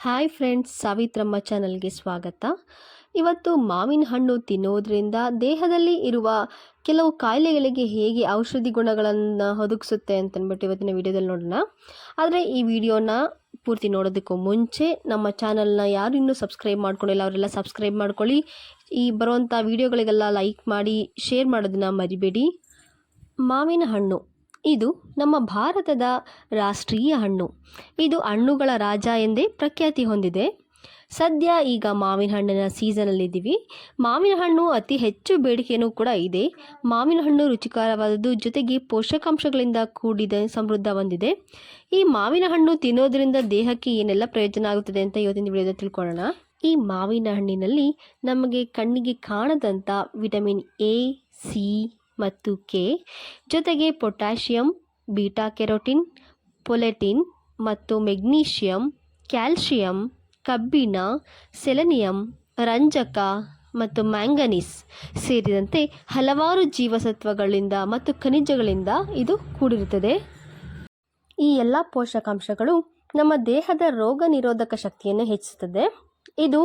Hi friends, Savitramma ಚಾನಲ್ಗೆ ಸ್ವಾಗತ. ಇವತ್ತು ಮಾವಿನ ಹಣ್ಣು ತಿನ್ನೋದ್ರಿಂದ ದೇಹದಲ್ಲಿ ಇರುವ ಕೆಲವು ಕಾಯಿಲೆಗಳಿಗೆ ಹೇಗೆ ಔಷಧಿ ಗುಣಗಳನ್ನು ಒದಗಿಸುತ್ತೆ ಅಂತಂದ್ಬಿಟ್ಟು ಇವತ್ತಿನ ವಿಡಿಯೋದಲ್ಲಿ ನೋಡೋಣ. ಆದರೆ ಈ ವಿಡಿಯೋನ ಪೂರ್ತಿ ನೋಡೋದಕ್ಕೂ ಮುಂಚೆ ನಮ್ಮ ಚಾನಲ್ನ ಯಾರು ಇನ್ನೂ ಸಬ್ಸ್ಕ್ರೈಬ್ ಮಾಡ್ಕೊಂಡಿಲ್ಲ ಅವರೆಲ್ಲ ಸಬ್ಸ್ಕ್ರೈಬ್ ಮಾಡ್ಕೊಳ್ಳಿ. ಈ ಬರುವಂಥ ವಿಡಿಯೋಗಳಿಗೆಲ್ಲ ಲೈಕ್ ಮಾಡಿ ಶೇರ್ ಮಾಡೋದನ್ನ ಮರಿಬೇಡಿ. ಮಾವಿನ ಹಣ್ಣು ಇದು ನಮ್ಮ ಭಾರತದ ರಾಷ್ಟ್ರೀಯ ಹಣ್ಣು. ಇದು ಹಣ್ಣುಗಳ ರಾಜ ಎಂದೇ ಪ್ರಖ್ಯಾತಿ ಹೊಂದಿದೆ. ಸದ್ಯ ಈಗ ಮಾವಿನ ಹಣ್ಣಿನ ಸೀಸನಲ್ಲಿದ್ದೀವಿ. ಮಾವಿನ ಹಣ್ಣು ಅತಿ ಹೆಚ್ಚು ಬೇಡಿಕೆಯೂ ಕೂಡ ಇದೆ. ಮಾವಿನ ಹಣ್ಣು ರುಚಿಕರವಾದದ್ದು, ಜೊತೆಗೆ ಪೋಷಕಾಂಶಗಳಿಂದ ಕೂಡಿದ ಸಮೃದ್ಧ ಹೊಂದಿದೆ. ಈ ಮಾವಿನ ಹಣ್ಣು ತಿನ್ನೋದ್ರಿಂದ ದೇಹಕ್ಕೆ ಏನೆಲ್ಲ ಪ್ರಯೋಜನ ಆಗುತ್ತದೆ ಅಂತ ಇವತ್ತಿನ ವಿಡಿಯೋದಲ್ಲಿ ತಿಳ್ಕೊಳ್ಳೋಣ. ಈ ಮಾವಿನ ಹಣ್ಣಿನಲ್ಲಿ ನಮಗೆ ಕಣ್ಣಿಗೆ ಕಾಣದಂಥ ವಿಟಮಿನ್ ಎ, ಸಿ ಮತ್ತು ಕೆ, ಜೊತೆಗೆ ಪೊಟ್ಯಾಷಿಯಂ, ಬೀಟಾ ಕೆರೋಟಿನ್, ಪೊಲೆಟಿನ್ ಮತ್ತು ಮೆಗ್ನೀಷಿಯಂ, ಕ್ಯಾಲ್ಶಿಯಂ, ಕಬ್ಬಿಣ, ಸೆಲೆನಿಯಂ, ರಂಜಕ ಮತ್ತು ಮ್ಯಾಂಗನೀಸ್ ಸೇರಿದಂತೆ ಹಲವಾರು ಜೀವಸತ್ವಗಳಿಂದ ಮತ್ತು ಖನಿಜಗಳಿಂದ ಇದು ಕೂಡಿರುತ್ತದೆ. ಈ ಎಲ್ಲ ಪೋಷಕಾಂಶಗಳು ನಮ್ಮ ದೇಹದ ರೋಗ ನಿರೋಧಕ ಶಕ್ತಿಯನ್ನು ಹೆಚ್ಚಿಸುತ್ತದೆ. ಇದು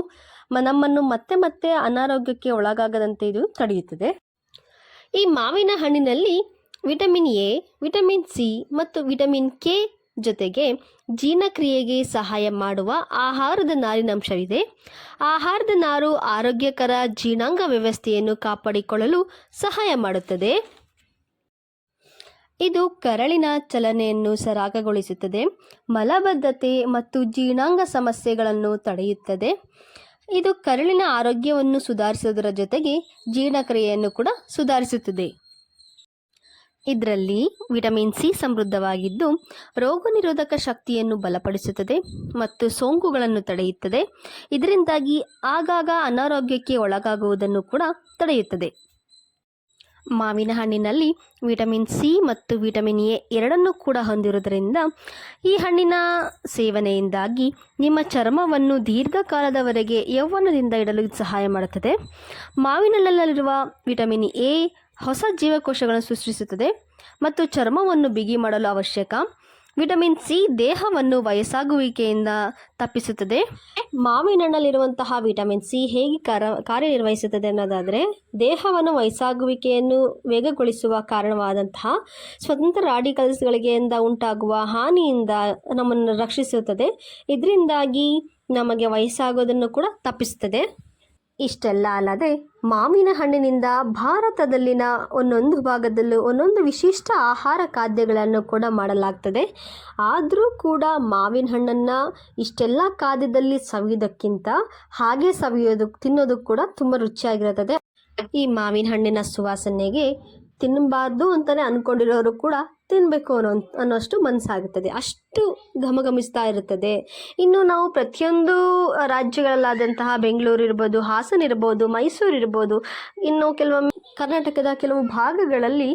ನಮ್ಮನ್ನು ಮತ್ತೆ ಅನಾರೋಗ್ಯಕ್ಕೆ ಒಳಗಾಗದಂತೆ ಇದು ತಡೆಯುತ್ತದೆ. ಈ ಮಾವಿನ ಹಣ್ಣಿನಲ್ಲಿ ವಿಟಮಿನ್ ಎ, ವಿಟಮಿನ್ ಸಿ ಮತ್ತು ವಿಟಮಿನ್ ಕೆ ಜೊತೆಗೆ ಜೀರ್ಣಕ್ರಿಯೆಗೆ ಸಹಾಯ ಮಾಡುವ ಆಹಾರದ ನಾರಿನಂಶವಿದೆ. ಆಹಾರದ ನಾರು ಆರೋಗ್ಯಕರ ಜೀರ್ಣಾಂಗ ವ್ಯವಸ್ಥೆಯನ್ನು ಕಾಪಾಡಿಕೊಳ್ಳಲು ಸಹಾಯ ಮಾಡುತ್ತದೆ. ಇದು ಕರಳಿನ ಚಲನೆಯನ್ನು ಸರಾಗಗೊಳಿಸುತ್ತದೆ, ಮಲಬದ್ಧತೆ ಮತ್ತು ಜೀರ್ಣಾಂಗ ಸಮಸ್ಯೆಗಳನ್ನು ತಡೆಯುತ್ತದೆ. ಇದು ಕರುಳಿನ ಆರೋಗ್ಯವನ್ನು ಸುಧಾರಿಸುವುದರ ಜೊತೆಗೆ ಜೀರ್ಣಕ್ರಿಯೆಯನ್ನು ಕೂಡ ಸುಧಾರಿಸುತ್ತದೆ. ಇದರಲ್ಲಿ ವಿಟಮಿನ್ ಸಿ ಸಮೃದ್ಧವಾಗಿದ್ದು ರೋಗ ನಿರೋಧಕ ಶಕ್ತಿಯನ್ನು ಬಲಪಡಿಸುತ್ತದೆ ಮತ್ತು ಸೋಂಕುಗಳನ್ನು ತಡೆಯುತ್ತದೆ. ಇದರಿಂದಾಗಿ ಆಗಾಗ ಅನಾರೋಗ್ಯಕ್ಕೆ ಒಳಗಾಗುವುದನ್ನು ಕೂಡ ತಡೆಯುತ್ತದೆ. ಮಾವಿನ ಹಣ್ಣಿನಲ್ಲಿ ವಿಟಮಿನ್ ಸಿ ಮತ್ತು ವಿಟಮಿನ್ ಎ ಎರಡನ್ನೂ ಕೂಡ ಹೊಂದಿರುವುದರಿಂದ ಈ ಹಣ್ಣಿನ ಸೇವನೆಯಿಂದಾಗಿ ನಿಮ್ಮ ಚರ್ಮವನ್ನು ದೀರ್ಘಕಾಲದವರೆಗೆ ಯೌವನದಿಂದ ಇಡಲು ಸಹಾಯ ಮಾಡುತ್ತದೆ. ಮಾವಿನಲ್ಲಿರುವ ವಿಟಮಿನ್ ಎ ಹೊಸ ಜೀವಕೋಶಗಳನ್ನು ಸೃಷ್ಟಿಸುತ್ತದೆ ಮತ್ತು ಚರ್ಮವನ್ನು ಬಿಗಿ ಮಾಡಲು ಅವಶ್ಯಕ. ವಿಟಮಿನ್ ಸಿ ದೇಹವನ್ನು ವಯಸ್ಸಾಗುವಿಕೆಯಿಂದ ತಪ್ಪಿಸುತ್ತದೆ. ಮಾವಿನ ಹಣ್ಣಲ್ಲಿರುವಂತಹ ವಿಟಮಿನ್ ಸಿ ಹೇಗೆ ಕಾರ್ಯನಿರ್ವಹಿಸುತ್ತದೆ ಅನ್ನೋದಾದರೆ, ದೇಹವನ್ನು ವಯಸ್ಸಾಗುವಿಕೆಯನ್ನು ವೇಗಗೊಳಿಸುವ ಕಾರಣವಾದಂತಹ ಸ್ವತಂತ್ರ ರಾಡಿಕಲ್ಸ್ಗಳಿಗೆ ಉಂಟಾಗುವ ಹಾನಿಯಿಂದ ನಮ್ಮನ್ನು ರಕ್ಷಿಸುತ್ತದೆ. ಇದರಿಂದಾಗಿ ನಮಗೆ ವಯಸ್ಸಾಗೋದನ್ನು ಕೂಡ ತಪ್ಪಿಸುತ್ತದೆ. ಇಷ್ಟೆಲ್ಲ ಅಲ್ಲದೆ ಮಾವಿನ ಹಣ್ಣಿನಿಂದ ಭಾರತದಲ್ಲಿನ ಒಂದೊಂದು ಭಾಗದಲ್ಲೂ ಒಂದೊಂದು ವಿಶಿಷ್ಟ ಆಹಾರ ಖಾದ್ಯಗಳನ್ನು ಕೂಡ ಮಾಡಲಾಗ್ತದೆ. ಆದರೂ ಕೂಡ ಮಾವಿನ ಹಣ್ಣನ್ನು ಇಷ್ಟೆಲ್ಲ ಖಾದ್ಯದಲ್ಲಿ ಸವಿಯೋದಕ್ಕಿಂತ ಹಾಗೆ ತಿನ್ನೋದು ಕೂಡ ತುಂಬ ರುಚಿಯಾಗಿರುತ್ತದೆ. ಈ ಮಾವಿನ ಹಣ್ಣಿನ ಸುವಾಸನೆಗೆ ತಿನ್ನಬಾರ್ದು ಅಂತಲೇ ಅಂದ್ಕೊಂಡಿರೋರು ಕೂಡ ತಿನ್ನಬೇಕು ಅನ್ನೋಷ್ಟು ಮನಸ್ಸಾಗುತ್ತದೆ, ಅಷ್ಟು ಘಮಘಮಿಸ್ತಾ ಇರುತ್ತದೆ. ಇನ್ನು ನಾವು ಪ್ರತಿಯೊಂದು ರಾಜ್ಯಗಳಲ್ಲಾದಂತಹ ಬೆಂಗಳೂರು ಇರ್ಬೋದು, ಹಾಸನ ಇರ್ಬೋದು, ಮೈಸೂರು ಇರ್ಬೋದು, ಇನ್ನು ಕೆಲವೊಮ್ಮೆ ಕರ್ನಾಟಕದ ಕೆಲವು ಭಾಗಗಳಲ್ಲಿ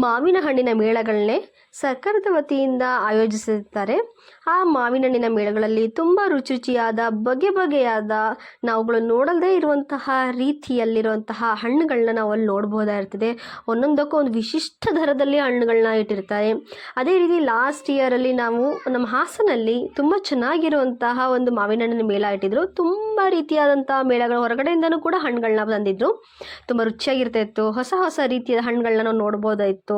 ಮಾವಿನ ಹಣ್ಣಿನ ಮೇಳಗಳನ್ನೇ ಸರ್ಕಾರದ ವತಿಯಿಂದ ಆಯೋಜಿಸಿರ್ತಾರೆ. ಆ ಮಾವಿನ ಹಣ್ಣಿನ ಮೇಳಗಳಲ್ಲಿ ತುಂಬ ರುಚಿಯಾದ ಬಗೆಯಾದ ನಾವುಗಳು ನೋಡದೇ ಇರುವಂತಹ ರೀತಿಯಲ್ಲಿರುವಂತಹ ಹಣ್ಣುಗಳನ್ನ ನಾವು ಅಲ್ಲಿ ನೋಡ್ಬೋದಾಗಿರ್ತದೆ. ಒಂದೊಂದಕ್ಕೂ ಒಂದು ವಿಶಿಷ್ಟ ದರದಲ್ಲಿ ಹಣ್ಣುಗಳನ್ನ ಇಟ್ಟಿರ್ತಾರೆ. ಅದೇ ರೀತಿ ಲಾಸ್ಟ್ ಇಯರಲ್ಲಿ ನಾವು ನಮ್ಮ ಹಾಸನಲ್ಲಿ ತುಂಬ ಚೆನ್ನಾಗಿರುವಂತಹ ಒಂದು ಮಾವಿನ ಹಣ್ಣಿನ ಮೇಳ ಇಟ್ಟಿದ್ರು. ತುಂಬ ರೀತಿಯಾದಂಥ ಮೇಳಗಳು, ಹೊರಗಡೆಯಿಂದನೂ ಕೂಡ ಹಣ್ಣುಗಳನ್ನ ತಂದಿದ್ರು. ತುಂಬ ರುಚಿಯಾಗಿರ್ತಾಯಿತ್ತು. ಹೊಸ ರೀತಿಯ ಹಣ್ಣುಗಳನ್ನ ನಾವು ನೋಡ್ಬೋದಾಯಿತು.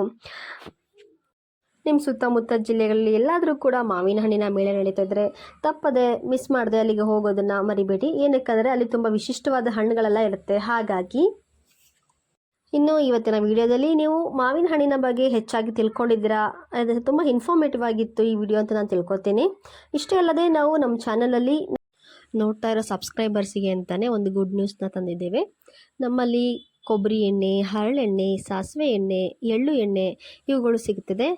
ನಿಮ್ಮ ಸುತ್ತಮುತ್ತ ಜಿಲ್ಲೆಗಳಲ್ಲಿ ಎಲ್ಲಾದರೂ ಕೂಡ ಮಾವಿನ ಹಣ್ಣಿನ ಮೇಳ ನಡೀತಾ ಇದ್ದರೆ ತಪ್ಪದೆ ಮಿಸ್ ಮಾಡದೆ ಅಲ್ಲಿಗೆ ಹೋಗೋದನ್ನು ಮರಿಬೇಡಿ. ಏನಕ್ಕಂದರೆ ಅಲ್ಲಿ ತುಂಬ ವಿಶಿಷ್ಟವಾದ ಹಣ್ಣುಗಳೆಲ್ಲ ಇರುತ್ತೆ. ಹಾಗಾಗಿ ಇನ್ನು ಇವತ್ತಿನ ವಿಡಿಯೋದಲ್ಲಿ ನೀವು ಮಾವಿನ ಹಣ್ಣಿನ ಬಗ್ಗೆ ಹೆಚ್ಚಾಗಿ ತಿಳ್ಕೊಂಡಿದ್ದೀರಾ. ಅದು ತುಂಬ ಇನ್ಫಾರ್ಮೇಟಿವ್ ಆಗಿತ್ತು ಈ ವಿಡಿಯೋ ಅಂತ ನಾನು ತಿಳ್ಕೊತೀನಿ. ಇಷ್ಟೇ ಅಲ್ಲದೆ ನಾವು ನಮ್ಮ ಚಾನಲಲ್ಲಿ ನೋಡ್ತಾ ಇರೋ ಸಬ್ಸ್ಕ್ರೈಬರ್ಸಿಗೆ ಅಂತಲೇ ಒಂದು ಗುಡ್ ನ್ಯೂಸ್ನ ತಂದಿದ್ದೇವೆ. ನಮ್ಮಲ್ಲಿ ಕೊಬ್ಬರಿ ಎಣ್ಣೆ, ಹರಳೆಣ್ಣೆ, ಸಾಸಿವೆ ಎಣ್ಣೆ, ಎಳ್ಳು ಎಣ್ಣೆ ಇವುಗಳು ಸಿಗುತ್ತದೆ.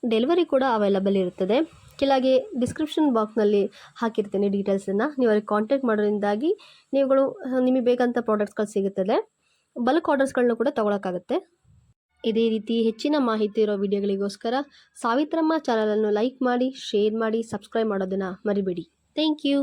ಡೆಲಿವರಿ ಕೂಡ ಅವೈಲಬಲ್ ಇರುತ್ತದೆ. ಕೆಳಗೆ ಡಿಸ್ಕ್ರಿಪ್ಷನ್ ಬಾಕ್ಸ್ನಲ್ಲಿ ಹಾಕಿರ್ತೀನಿ ಡೀಟೇಲ್ಸನ್ನು. ನೀವು ಅವ್ರಿಗೆ ಕಾಂಟ್ಯಾಕ್ಟ್ ಮಾಡೋದ್ರಿಂದಾಗಿ ನಿಮಗೆ ಬೇಕಂತ ಪ್ರಾಡಕ್ಟ್ಸ್ಗಳು ಸಿಗುತ್ತದೆ. ಬಲ್ಕ್ ಆರ್ಡರ್ಸ್ಗಳನ್ನೂ ಕೂಡ ತೊಗೊಳಕ್ಕಾಗುತ್ತೆ. ಇದೇ ರೀತಿ ಹೆಚ್ಚಿನ ಮಾಹಿತಿ ಇರೋ ವಿಡಿಯೋಗಳಿಗೋಸ್ಕರ ಸಾವಿತ್ರಮ್ಮ ಚಾನಲನ್ನು ಲೈಕ್ ಮಾಡಿ, ಶೇರ್ ಮಾಡಿ, ಸಬ್ಸ್ಕ್ರೈಬ್ ಮಾಡೋದನ್ನು ಮರಿಬೇಡಿ. Thank you.